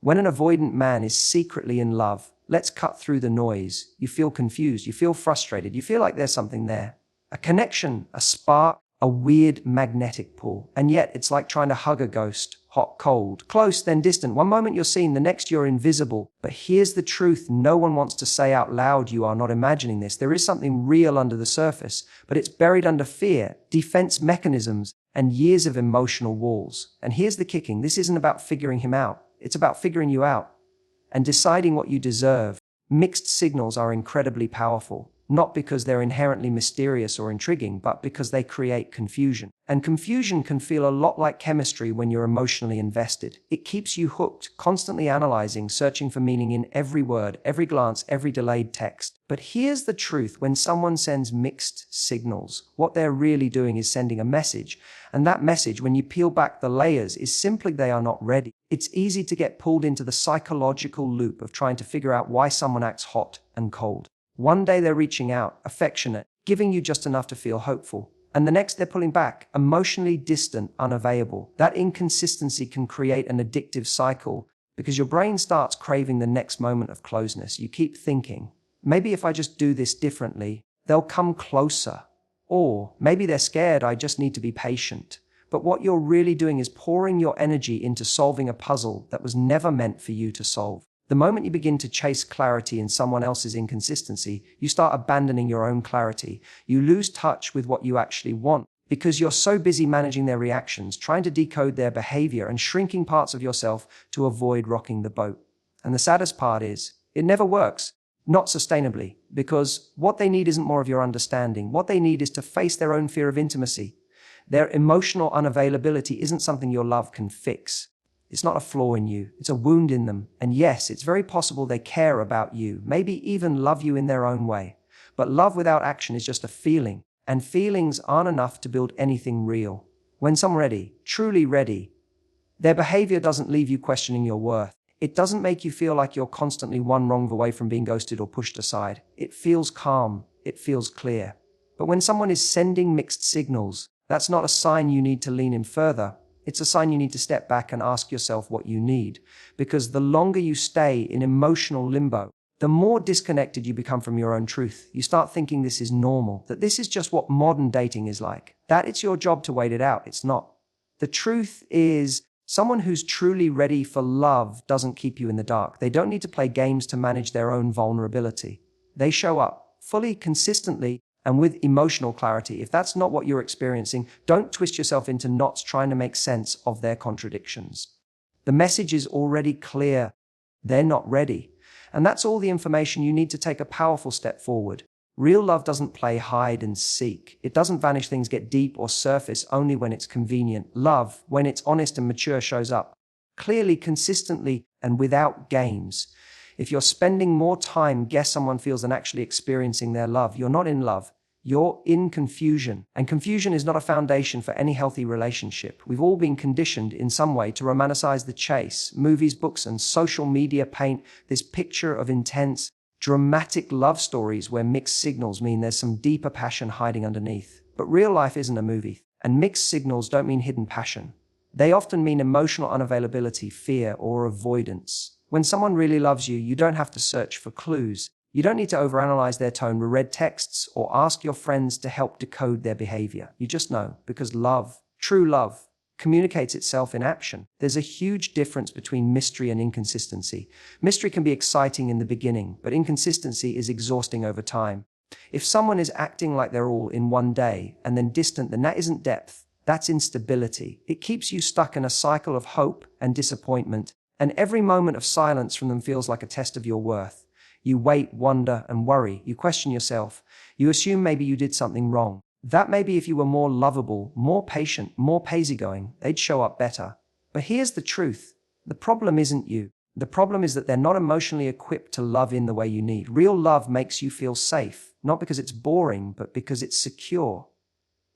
When an avoidant man is secretly in love, let's cut through the noise. You feel confused, you feel frustrated, you feel like there's something there. A connection, a spark, a weird magnetic pull. And yet it's like trying to hug a ghost. Hot, cold, close, then distant. One moment you're seen, the next you're invisible. But here's the truth no one wants to say out loud. You are not imagining this. There is something real under the surface, but it's buried under fear, defense mechanisms, and years of emotional walls. And here's the kicking. This isn't about figuring him out. It's about figuring you out and deciding what you deserve. Mixed signals are incredibly powerful, not because they're inherently mysterious or intriguing, but because they create confusion. And confusion can feel a lot like chemistry when you're emotionally invested. It keeps you hooked, constantly analyzing, searching for meaning in every word, every glance, every delayed text. But here's the truth. When someone sends mixed signals, what they're really doing is sending a message. And that message, when you peel back the layers, is simply they are not ready. It's easy to get pulled into the psychological loop of trying to figure out why someone acts hot and cold. One day they're reaching out, affectionate, giving you just enough to feel hopeful. And the next they're pulling back, emotionally distant, unavailable. That inconsistency can create an addictive cycle because your brain starts craving the next moment of closeness. You keep thinking, maybe if I just do this differently, they'll come closer. Or maybe they're scared, I just need to be patient. But what you're really doing is pouring your energy into solving a puzzle that was never meant for you to solve. The moment you begin to chase clarity in someone else's inconsistency, you start abandoning your own clarity. You lose touch with what you actually want because you're so busy managing their reactions, trying to decode their behavior and shrinking parts of yourself to avoid rocking the boat. And the saddest part is, it never works, not sustainably, because what they need isn't more of your understanding. What they need is to face their own fear of intimacy. Their emotional unavailability isn't something your love can fix. It's not a flaw in you, it's a wound in them. And yes, it's very possible they care about you, maybe even love you in their own way. But love without action is just a feeling, and feelings aren't enough to build anything real. When someone's ready, truly ready, their behavior doesn't leave you questioning your worth. It doesn't make you feel like you're constantly one wrong away from being ghosted or pushed aside. It feels calm, it feels clear. But when someone is sending mixed signals, that's not a sign you need to lean in further. It's a sign you need to step back and ask yourself what you need. Because the longer you stay in emotional limbo, the more disconnected you become from your own truth. You start thinking this is normal, that this is just what modern dating is like, that it's your job to wait it out. It's not. The truth is, someone who's truly ready for love doesn't keep you in the dark. They don't need to play games to manage their own vulnerability. They show up fully, consistently, and with emotional clarity. If that's not what you're experiencing, don't twist yourself into knots trying to make sense of their contradictions. The message is already clear. They're not ready. And that's all the information you need to take a powerful step forward. Real love doesn't play hide and seek. It doesn't vanish, things get deep or surface only when it's convenient. Love, when it's honest and mature, shows up clearly, consistently, and without games. If you're spending more time guessing someone feels than actually experiencing their love, you're not in love. You're in confusion. And confusion is not a foundation for any healthy relationship. We've all been conditioned in some way to romanticize the chase. Movies, books, and social media paint this picture of intense, dramatic love stories where mixed signals mean there's some deeper passion hiding underneath. But real life isn't a movie. And mixed signals don't mean hidden passion. They often mean emotional unavailability, fear, or avoidance. When someone really loves you, you don't have to search for clues. You don't need to overanalyze their tone, reread texts, or ask your friends to help decode their behavior. You just know, because love, true love, communicates itself in action. There's a huge difference between mystery and inconsistency. Mystery can be exciting in the beginning, but inconsistency is exhausting over time. If someone is acting like they're all in one day and then distant, then that isn't depth. That's instability. It keeps you stuck in a cycle of hope and disappointment. And every moment of silence from them feels like a test of your worth. You wait, wonder, and worry. You question yourself. You assume maybe you did something wrong. That maybe if you were more lovable, more patient, more easygoing, they'd show up better. But here's the truth. The problem isn't you. The problem is that they're not emotionally equipped to love in the way you need. Real love makes you feel safe, not because it's boring, but because it's secure.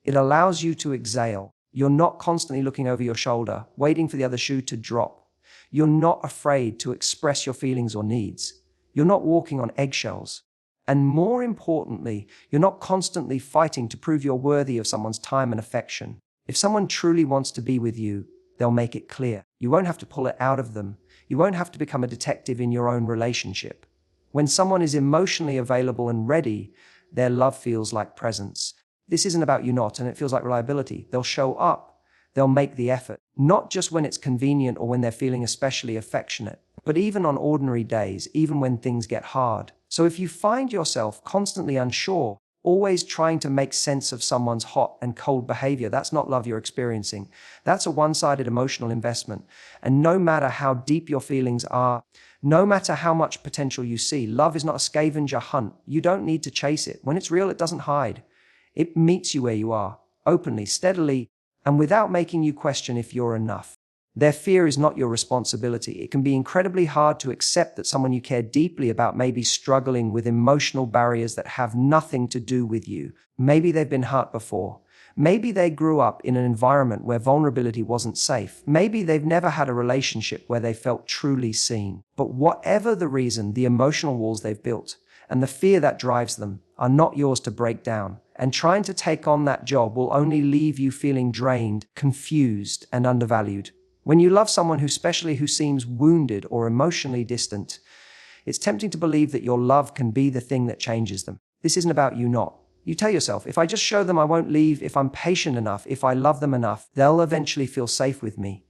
It allows you to exhale. You're not constantly looking over your shoulder, waiting for the other shoe to drop. You're not afraid to express your feelings or needs. You're not walking on eggshells. And more importantly, you're not constantly fighting to prove you're worthy of someone's time and affection. If someone truly wants to be with you, they'll make it clear. You won't have to pull it out of them. You won't have to become a detective in your own relationship. When someone is emotionally available and ready, their love feels like presence. This isn't about you not, and it feels like reliability. They'll show up. They'll make the effort. Not just when it's convenient or when they're feeling especially affectionate, but even on ordinary days, even when things get hard. So if you find yourself constantly unsure, always trying to make sense of someone's hot and cold behavior, that's not love you're experiencing. That's a one-sided emotional investment. And no matter how deep your feelings are, no matter how much potential you see, love is not a scavenger hunt. You don't need to chase it. When it's real, it doesn't hide. It meets you where you are, openly, steadily, and without making you question if you're enough. Their fear is not your responsibility. It can be incredibly hard to accept that someone you care deeply about may be struggling with emotional barriers that have nothing to do with you. Maybe they've been hurt before. Maybe they grew up in an environment where vulnerability wasn't safe. Maybe they've never had a relationship where they felt truly seen. But whatever the reason, the emotional walls they've built and the fear that drives them are not yours to break down. And trying to take on that job will only leave you feeling drained, confused, and undervalued. When you love someone especially who seems wounded or emotionally distant, it's tempting to believe that your love can be the thing that changes them. This isn't about you not. You tell yourself, if I just show them I won't leave, if I'm patient enough, if I love them enough, they'll eventually feel safe with me.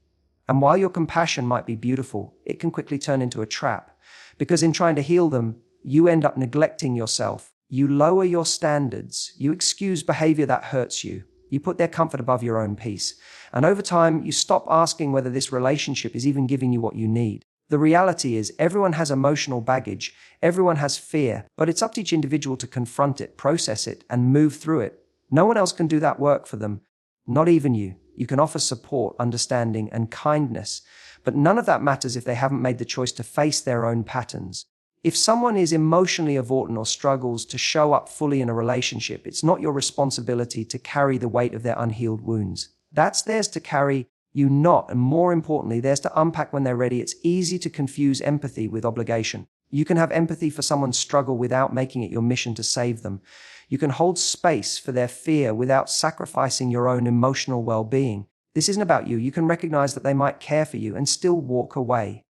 And while your compassion might be beautiful, it can quickly turn into a trap. Because in trying to heal them, you end up neglecting yourself. You lower your standards. You excuse behavior that hurts you. You put their comfort above your own peace. And over time, you stop asking whether this relationship is even giving you what you need. The reality is, everyone has emotional baggage, everyone has fear, but it's up to each individual to confront it, process it, and move through it. No one else can do that work for them, not even you. You can offer support, understanding, and kindness, but none of that matters if they haven't made the choice to face their own patterns. If someone is emotionally avoidant or struggles to show up fully in a relationship, it's not your responsibility to carry the weight of their unhealed wounds. That's theirs to carry, you not, and more importantly, theirs to unpack when they're ready. It's easy to confuse empathy with obligation. You can have empathy for someone's struggle without making it your mission to save them. You can hold space for their fear without sacrificing your own emotional well-being. This isn't about you. You can recognize that they might care for you and still walk away.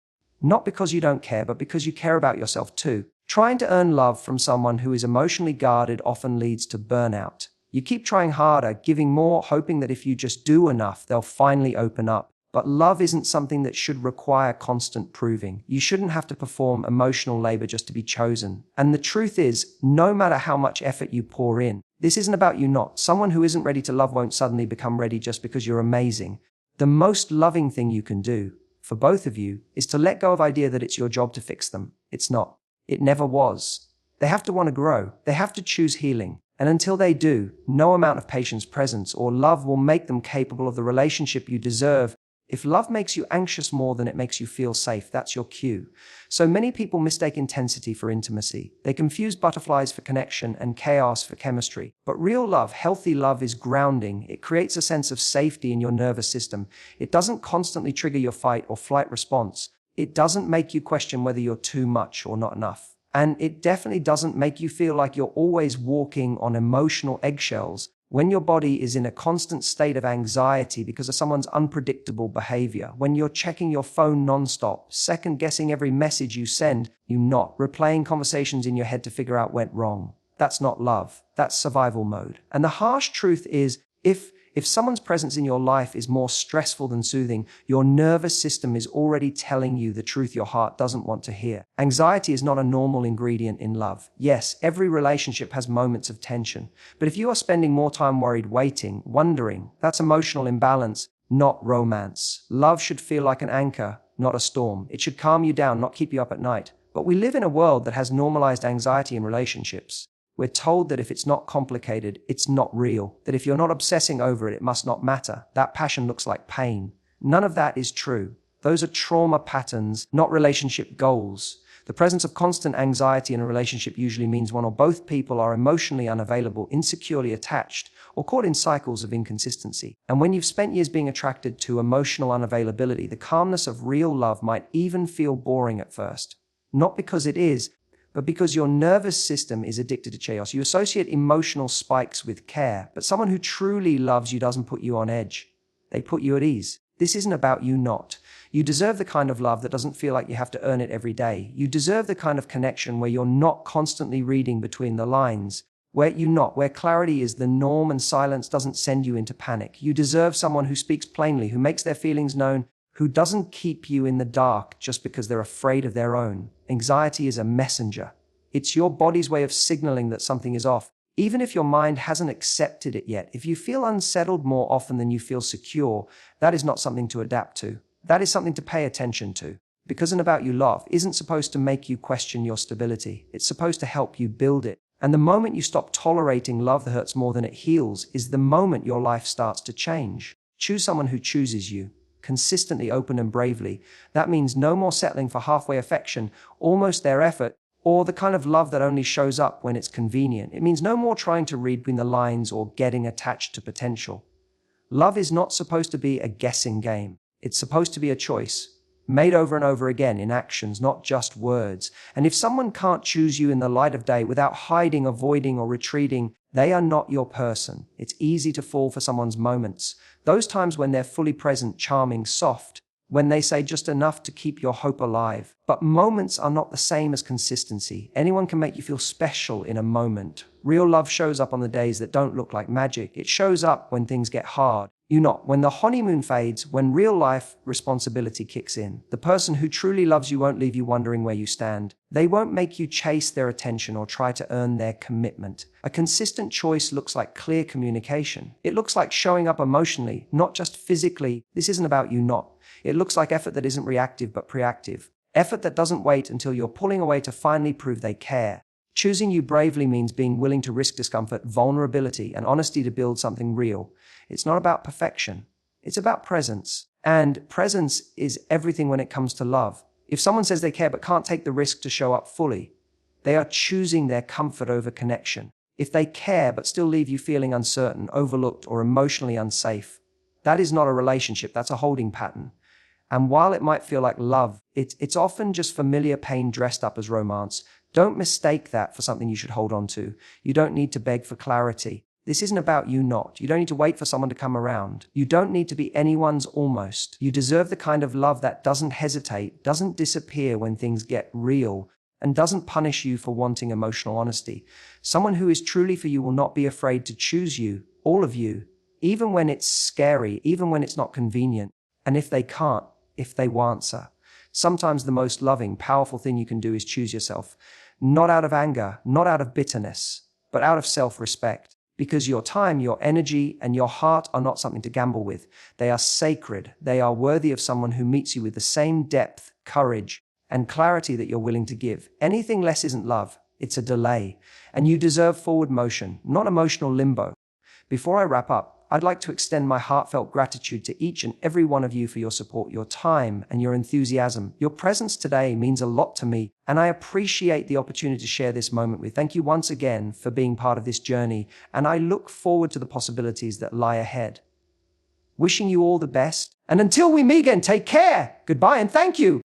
Not because you don't care, but because you care about yourself too. Trying to earn love from someone who is emotionally guarded often leads to burnout. You keep trying harder, giving more, hoping that if you just do enough, they'll finally open up. But love isn't something that should require constant proving. You shouldn't have to perform emotional labor just to be chosen. And the truth is, no matter how much effort you pour in, this isn't about you not. Someone who isn't ready to love won't suddenly become ready just because you're amazing. The most loving thing you can do, for both of you, is to let go of the idea that it's your job to fix them. It's not. It never was. They have to want to grow. They have to choose healing. And until they do, no amount of patience, presence, or love will make them capable of the relationship you deserve. If love makes you anxious more than it makes you feel safe, that's your cue. So many people mistake intensity for intimacy. They confuse butterflies for connection and chaos for chemistry. But real love, healthy love, is grounding. It creates a sense of safety in your nervous system. It doesn't constantly trigger your fight or flight response. It doesn't make you question whether you're too much or not enough. And it definitely doesn't make you feel like you're always walking on emotional eggshells when your body is in a constant state of anxiety because of someone's unpredictable behavior, when you're checking your phone nonstop, second-guessing every message you send, you not replaying conversations in your head to figure out what went wrong. That's not love. That's survival mode. And the harsh truth is, if someone's presence in your life is more stressful than soothing, your nervous system is already telling you the truth your heart doesn't want to hear. Anxiety is not a normal ingredient in love. Yes, every relationship has moments of tension, but if you are spending more time worried, waiting, wondering, that's emotional imbalance, not romance. Love should feel like an anchor, not a storm. It should calm you down, not keep you up at night. But we live in a world that has normalized anxiety in relationships. We're told that if it's not complicated, it's not real. That if you're not obsessing over it, it must not matter. That passion looks like pain. None of that is true. Those are trauma patterns, not relationship goals. The presence of constant anxiety in a relationship usually means one or both people are emotionally unavailable, insecurely attached, or caught in cycles of inconsistency. And when you've spent years being attracted to emotional unavailability, the calmness of real love might even feel boring at first. Not because it is, but because your nervous system is addicted to chaos. You associate emotional spikes with care, but someone who truly loves you doesn't put you on edge. They put you at ease. This isn't about you not. You deserve the kind of love that doesn't feel like you have to earn it every day. You deserve the kind of connection where you're not constantly reading between the lines, where clarity is the norm and silence doesn't send you into panic. You deserve someone who speaks plainly, who makes their feelings known, who doesn't keep you in the dark just because they're afraid of their own. Anxiety is a messenger. It's your body's way of signaling that something is off. Even if your mind hasn't accepted it yet, if you feel unsettled more often than you feel secure, that is not something to adapt to. That is something to pay attention to. Because an about you love isn't supposed to make you question your stability. It's supposed to help you build it. And the moment you stop tolerating love that hurts more than it heals is the moment your life starts to change. Choose someone who chooses you, consistently, open and bravely. That means no more settling for halfway affection, almost their effort, or the kind of love that only shows up when it's convenient. It means no more trying to read between the lines or getting attached to potential. Love is not supposed to be a guessing game. It's supposed to be a choice, made over and over again in actions, not just words. And if someone can't choose you in the light of day without hiding, avoiding, or retreating, they are not your person. It's easy to fall for someone's moments. Those times when they're fully present, charming, soft, when they say just enough to keep your hope alive. But moments are not the same as consistency. Anyone can make you feel special in a moment. Real love shows up on the days that don't look like magic. It shows up when things get hard. When the honeymoon fades, when real life responsibility kicks in. The person who truly loves you won't leave you wondering where you stand. They won't make you chase their attention or try to earn their commitment. A consistent choice looks like clear communication. It looks like showing up emotionally, not just physically. This isn't about you not. It looks like effort that isn't reactive but proactive. Effort that doesn't wait until you're pulling away to finally prove they care. Choosing you bravely means being willing to risk discomfort, vulnerability, and honesty to build something real. It's not about perfection. It's about presence. And presence is everything when it comes to love. If someone says they care but can't take the risk to show up fully, they are choosing their comfort over connection. If they care but still leave you feeling uncertain, overlooked, or emotionally unsafe, that is not a relationship, that's a holding pattern. And while it might feel like love, it's often just familiar pain dressed up as romance. Don't mistake that for something you should hold on to. You don't need to beg for clarity. This isn't about you not. You don't need to wait for someone to come around. You don't need to be anyone's almost. You deserve the kind of love that doesn't hesitate, doesn't disappear when things get real, and doesn't punish you for wanting emotional honesty. Someone who is truly for you will not be afraid to choose you, all of you, even when it's scary, even when it's not convenient. And if they can't, if they won't, sir. Sometimes the most loving, powerful thing you can do is choose yourself. Not out of anger, not out of bitterness, but out of self-respect. Because your time, your energy, and your heart are not something to gamble with. They are sacred. They are worthy of someone who meets you with the same depth, courage, and clarity that you're willing to give. Anything less isn't love. It's a delay. And you deserve forward motion, not emotional limbo. Before I wrap up, I'd like to extend my heartfelt gratitude to each and every one of you for your support, your time, and your enthusiasm. Your presence today means a lot to me, and I appreciate the opportunity to share this moment with you. Thank you once again for being part of this journey, and I look forward to the possibilities that lie ahead. Wishing you all the best, and until we meet again, take care. Goodbye and thank you.